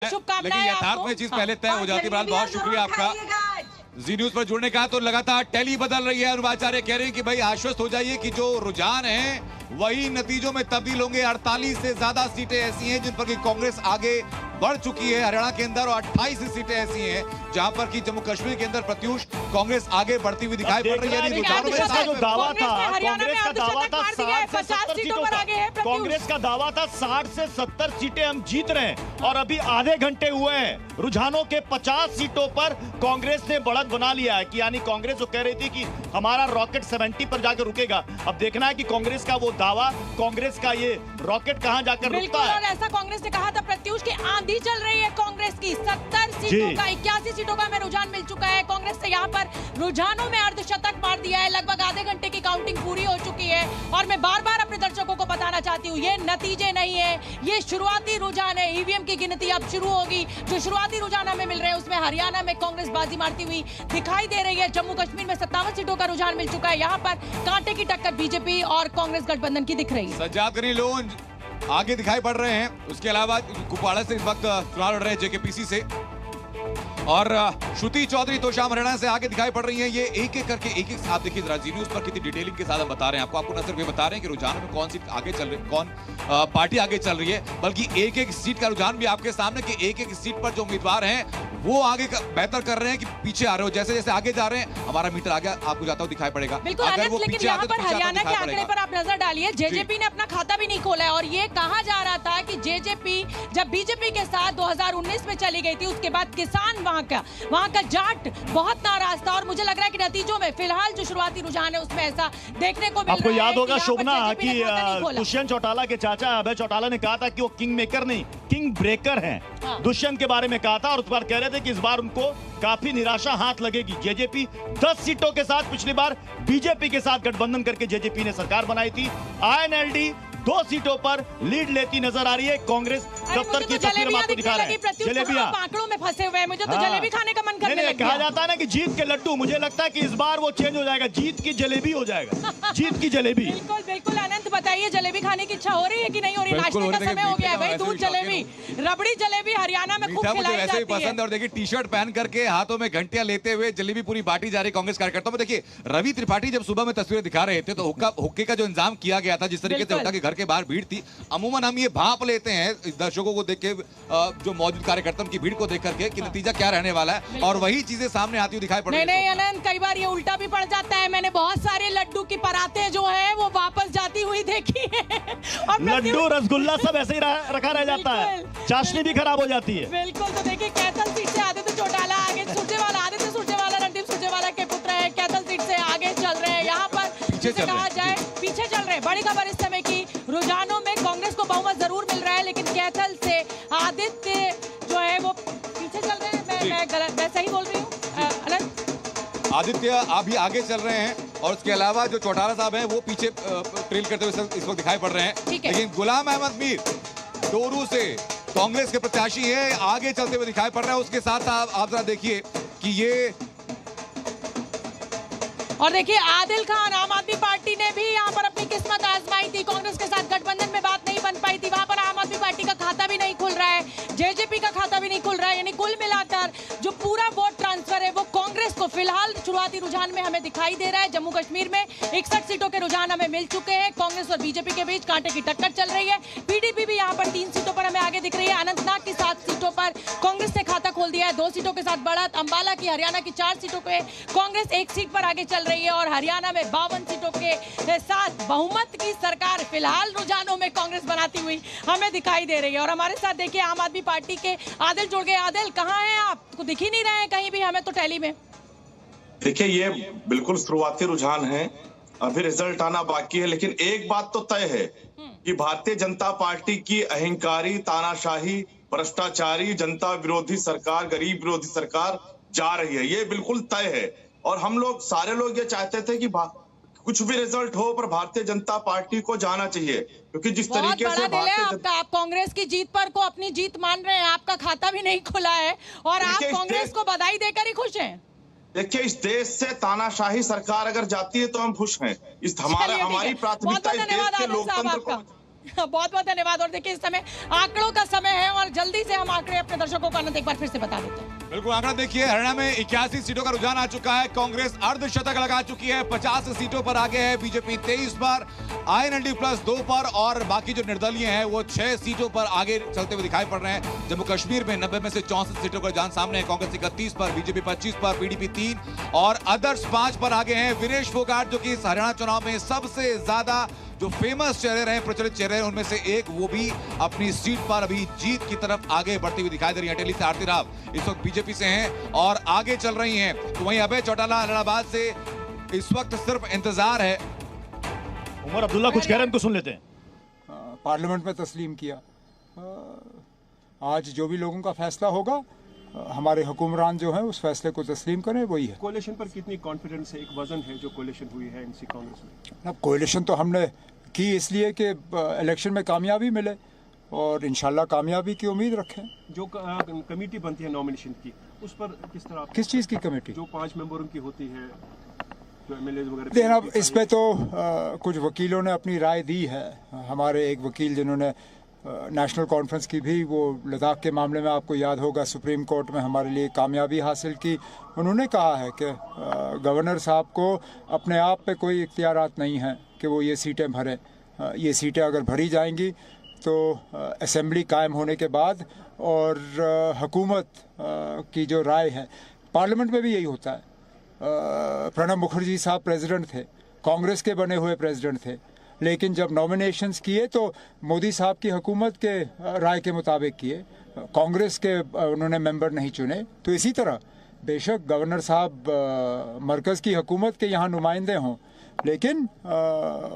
लेकिन यथार्थ में चीज पहले तय हो जाती है। बहुत शुक्रिया आपका जी न्यूज पर जुड़ने का। तो लगातार टैली बदल रही है। अनुवाचार्य कह रहे हैं कि भाई आश्वस्त हो जाइए कि जो रुझान है वही नतीजों में तब्दील होंगे। 48 से ज्यादा सीटें ऐसी हैं जिन पर कि कांग्रेस आगे बढ़ चुकी है हरियाणा के अंदर, और 28 सीटें ऐसी हैं जहां पर कि जम्मू कश्मीर के अंदर प्रत्युष कांग्रेस आगे बढ़ती हुई दिखाई पड़ रही है। जो दावा था कांग्रेस का दावा था 60 से 70 सीटों का, कांग्रेस का दावा था 60 से 70 सीटें हम जीत रहे हैं, और अभी आधे घंटे हुए हैं रुझानों के 50 सीटों पर कांग्रेस ने बढ़त बना लिया है। कि यानी कांग्रेस जो कह रही थी कि हमारा रॉकेट 70 पर जाकर रुकेगा, अब देखना है कि कांग्रेस का वो दावा, कांग्रेस का ये रॉकेट कहां जाकर रुकता है। और ऐसा कांग्रेस ने कहा था प्रत्युष की आंधी चल रही है कांग्रेस की। 70 सीटों का 81 सीटों का हमें रुझान मिल चुका है। कांग्रेस से यहाँ पर रुझानों में अर्धशतक मार दिया है। लगभग आधे घंटे की काउंटिंग पूरी हो चुकी है, और मैं बार बार अपने दर्शकों को बताना चाहती हूँ ये नतीजे नहीं है, ये शुरुआती रुझान है। ईवीएम की गिनती अब शुरू होगी। जो शुरुआती रुझान हमें मिल रहे हैं उसमें हरियाणा में कांग्रेस बाजी मारती हुई दिखाई दे रही है। जम्मू कश्मीर में 57 सीटों का रुझान मिल चुका है। यहाँ पर कांटे की टक्कर बीजेपी और कांग्रेस गठबंधन की दिख रही है। सज्जाद गनी लोन आगे दिखाई पड़ रहे हैं। उसके अलावा कुपवाड़ा से इस वक्त चुनाव लड़ रहे हैं जेकेपीसी से, और श्रुति चौधरी तोशाम हरियाणा से आगे दिखाई पड़ रही हैं। ये एक एक करके एक एक आप देखिए जी न्यूज पर कितनी डिटेलिंग के साथ हम बता रहे हैं आपको न सिर्फ ये बता रहे हैं कि रुझानों में कौन सी आगे चल रही है, कौन पार्टी आगे चल रही है, बल्कि एक एक सीट का रुझान भी आपके सामने कि एक एक सीट पर जो उम्मीदवार हैं वो आगे बेहतर कर रहे हैं कि पीछे आ रहे हो। जैसे जैसे आगे जा रहे हैं हमारा मीटर आगे आपको जाता हुआ दिखाई पड़ेगा। बिल्कुल आनंद, लेकिन यहाँ पर हरियाणा के आंकड़े पर आप नजर डालिए। जेजेपी ने अपना खाता भी नहीं खोला है, और ये कहा जा रहा था कि जेजेपी जब बीजेपी के साथ 2019 में चली गई थी उसके बाद किसान वहां का जाट बहुत नाराज था, और मुझे लग रहा है कि नतीजों में फिलहाल जो शुरुआती रुझान है उसमें ऐसा देखने को मिल रहा है। आपको याद होगा शोभना कि दुष्यंत चौटाला के चाचा अभय चौटाला ने कहा था कि वो किंग मेकर नहीं किंग ब्रेकर हैं। दुष्यंत के बारे में कहा था, और उस बार कह रहे थे कि इस बार उनको काफी निराशा हाथ लगेगी। जेजेपी 10 सीटों के साथ पिछली बार बीजेपी के साथ गठबंधन करके जेजेपी ने सरकार बनाई थी। आईएनएलडी 2 सीटों पर लीड लेती नजर आ रही है। कांग्रेस दफ्तर की तस्वीर हम आपको दिखा रहे हैं। जलेबियां आंकड़ों में फंसे हुए हैं, मुझे तो जलेबी खाने का मन करने लग गया। कहा जाता है ना कि जीत के लड्डू, मुझे लगता है कि इस बार वो चेंज हो जाएगा, जीत की जलेबी हो जाएगा। जीत की जलेबी। बिल्कुल बिल्कुल अनंत, बताइए जलेबी खाने की इच्छा हो रही है कि नहीं हो रही? नाश्ते का समय हो गया है भाई। दूध जलेबी, रबड़ी जलेबी हरियाणा में खूब खिलाई जाती है। पसंद है। और देखिए टी शर्ट पहन करके हाथों में घंटियां लेते हुए जलेबी पूरी बांटी जा रही कांग्रेस कार्यकर्ताओं में। देखिए रवि त्रिपाठी जब सुबह में तस्वीरें दिखा रहे थे तो हुक्के का जो इंतजाम किया गया था, जिस तरीके से हुक्का के घर के बाहर भीड़ थी, अमूमन हम ये भाप लेते हैं दर्शकों को देख के, जो मौजूद कार्यकर्ताओं की भीड़ को देख करके कि नतीजा क्या रहने वाला है, और वही चीजें सामने आती हुई दिखाई पड़ रही है। नहीं अनंत, कई बार ये उल्टा भी पड़ जाता है। मैंने बहुत सारे लड्डू की पराते जो है वो वापस जाती हुई देखी है। और लड्डू रसगुल्ला सब ऐसे ही रखा रह जाता है, चाशनी भी खराब हो जाती है। बिल्कुल, तो देखिए कैथल सीट से आदित्य चौटाला आगे, आदित्य सुरजेवाला रणदीप सुरजेवाला के पुत्र है, कैथल सीट से आगे चल रहे हैं। यहाँ पर कहा जाए पीछे चल रहे हैं। बड़ी खबर इस समय की, रुझानों में कांग्रेस को बहुमत जरूर मिल रहा है, लेकिन कैथल से आदित्य जो है वो पीछे चल रहे हैं। मैं सही बोल रही हूँ अनंत? आदित्य अभी आगे चल रहे हैं, और उसके अलावा जो चौटाला साहब हैं वो पीछे ट्रेल करते हुए इस वक्त दिखाई पड़ रहे हैं। लेकिन गुलाम अहमद मीर डोरू से कांग्रेस के प्रत्याशी है, आगे चलते हुए दिखाई पड़ रहे हैं। उसके साथ आप जरा देखिए कि ये, और देखिए आदिल खान, आम आदमी पार्टी ने भी यहाँ पर अपनी किस्मत आजमाई थी। कांग्रेस के साथ गठबंधन में बात नहीं बन पाई थी, वहां पर आम आदमी पार्टी का खाता भी नहीं खुल रहा है, जेजेपी का खाता भी नहीं खुल रहा है। यानी कुल मिलाकर जो पूरा वोट ट्रांसफर है वो कांग्रेस को फिलहाल शुरुआती रुझान में हमें दिखाई दे रहा है। जम्मू कश्मीर में 61 सीटों के रुझान हमें मिल चुके हैं। कांग्रेस और बीजेपी के बीच कांटे की टक्कर चल रही है। पीडीपी भी यहाँ पर 3 सीटों पर हमें आगे दिख रही है। अनंतनाग की 7 सीटों पर कांग्रेस ने खाता खोल दिया है, 2 सीटों के साथ बढ़त। अंबाला की, हरियाणा की 4 सीटों पे कांग्रेस 1 सीट पर आगे चल रही है, और हरियाणा में 52 सीटों के साथ बहुमत की सरकार फिलहाल रुझानों में कांग्रेस बनाती हुई हमें दिखाई दे रही है। और हमारे साथ देखिए आम आदमी पार्टी के आदिल जुड़ गए। आदिल, कहाँ हैं आप? तो दिख ही नहीं रहे हैं कहीं भी हमें तो टैली में। देखिए ये बिल्कुल शुरुआती रुझान है, अभी रिजल्ट आना बाकी है, लेकिन एक बात तो तय है कि भारतीय जनता पार्टी की अहंकारी, तानाशाही, भ्रष्टाचारी, जनता विरोधी सरकार, गरीब विरोधी सरकार जा रही है, ये बिल्कुल तय है। और हम लोग सारे लोग ये चाहते थे कि कुछ भी रिजल्ट हो पर भारतीय जनता पार्टी को जाना चाहिए, क्योंकि जिस तरीके से आप कांग्रेस की जीत पर को अपनी जीत मान रहे हैं। आपका खाता भी नहीं खुला है और आप कांग्रेस को बधाई देकर ही खुश हैं। देखिए इस देश से तानाशाही सरकार अगर जाती है तो हम खुश हैं। इस हमारी प्राथमिकता इस देश के लोकतंत्र को बहुत बहुत धन्यवाद। और देखिए, इस समय आंकड़ों का समय है और जल्दी से हम आंकड़े अपने दर्शकों को आनंद एक बार फिर से बता देते हैं। बिल्कुल आंकड़ा देखिए, हरियाणा में 81 सीटों का रुझान आ चुका है। कांग्रेस अर्धशतक लगा चुकी है, 50 सीटों पर आगे है। बीजेपी 23 पर, INLD प्लस 2 पर और बाकी जो निर्दलीय हैं वो 6 सीटों पर आगे चलते हुए दिखाई पड़ रहे हैं। जम्मू कश्मीर में 90 में से 64 सीटों का रुझान सामने है। कांग्रेस 31 पर, बीजेपी 25 पर, PDP 3 और अदर्स 5 पर आगे हैं। विनेश फोगाट जो कि इस हरियाणा चुनाव में सबसे ज्यादा जो फेमस चेहरे रहे, प्रचलित चेहरे हैं, उनमें से एक, वो भी अपनी सीट पर अभी जीत की तरफ आगे बढ़ती हुई दिखाई दे रही है। टेली से आरती राव इस वक्त बीजेपी से हैं और आगे चल रही हैं। तो वहीं अभय चौटाला इलाहाबाद से इस वक्त सिर्फ इंतजार है। उमर अब्दुल्ला कुछ कह रहे हैं, उनको सुन लेते हैं। पार्लियामेंट में तस्लीम किया। आज जो भी लोगों का फैसला होगा, हमारे हुक्मरान जो हैं उस फैसले को तस्लीम करें, वही है। कोalition पर कितनी कॉन्फिडेंस है? एक वजन है जो कोalition हुई है एनसी कांग्रेस में। अब कोalition तो हमने की इसलिए कि इलेक्शन में कामयाबी मिले और इंशाल्लाह कामयाबी की उम्मीद रखें। जो कमेटी बनती है नॉमिनेशन की, उस पर किस तरह किस चीज़ की कमेटी? जो 5 मेंबरों की होती है, जो एमएलए वगैरह। लेकिन अब इस पे तो कुछ वकीलों ने अपनी राय दी है। हमारे एक वकील जिन्होंने नेशनल कॉन्फ्रेंस की भी, वो लद्दाख के मामले में आपको याद होगा सुप्रीम कोर्ट में हमारे लिए कामयाबी हासिल की, उन्होंने कहा है कि गवर्नर साहब को अपने आप पे कोई इख्तियारात नहीं है कि वो ये सीटें भरें। ये सीटें अगर भरी जाएंगी तो असेंबली कायम होने के बाद और हुकूमत की जो राय है, पार्लियामेंट में भी यही होता है। प्रणब मुखर्जी साहब प्रेसिडेंट थे, कांग्रेस के बने हुए प्रेसिडेंट थे, लेकिन जब नॉमिनेशंस किए तो मोदी साहब की हुकूमत के राय के मुताबिक किए, कांग्रेस के उन्होंने मेंबर नहीं चुने। तो इसी तरह बेशक गवर्नर साहब मरकज़ की हुकूमत के यहाँ नुमाइंदे हों, लेकिन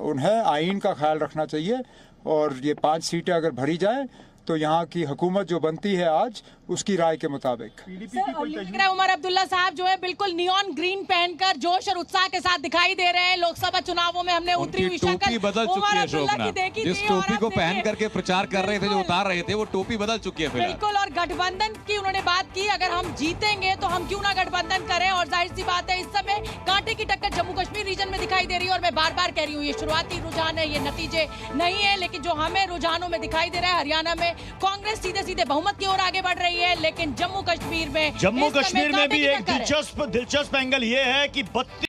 उन्हें आइन का ख्याल रखना चाहिए और ये 5 सीटें अगर भरी जाएं तो यहाँ की हुकूमत जो बनती है आज, उसकी राय के मुताबिक। लग रहा है उमर अब्दुल्ला साहब जो है बिल्कुल नियॉन ग्रीन पहनकर जोश और उत्साह के साथ दिखाई दे रहे हैं। लोकसभा चुनावों में हमने उतरी हुई टोपी बदल चुकी है शोभना, जिस टोपी को पहन करके प्रचार कर रहे थे, जो उतार रहे थे, वो टोपी बदल चुकी है बिल्कुल। और गठबंधन की उन्होंने बात की, अगर हम जीतेंगे तो हम क्यों ना गठबंधन करें। और जाहिर सी बात है, इस समय कांटे की टक्कर जम्मू कश्मीर रीजन में दिखाई दे रही है। और मैं बार बार कह रही हूँ, ये शुरुआती रुझान है, ये नतीजे नहीं है, लेकिन जो हमें रुझानों में दिखाई दे रहा है, हरियाणा में कांग्रेस सीधे सीधे बहुमत की ओर आगे बढ़ रही है, लेकिन जम्मू कश्मीर में भी एक दिलचस्प एंगल ये है कि 32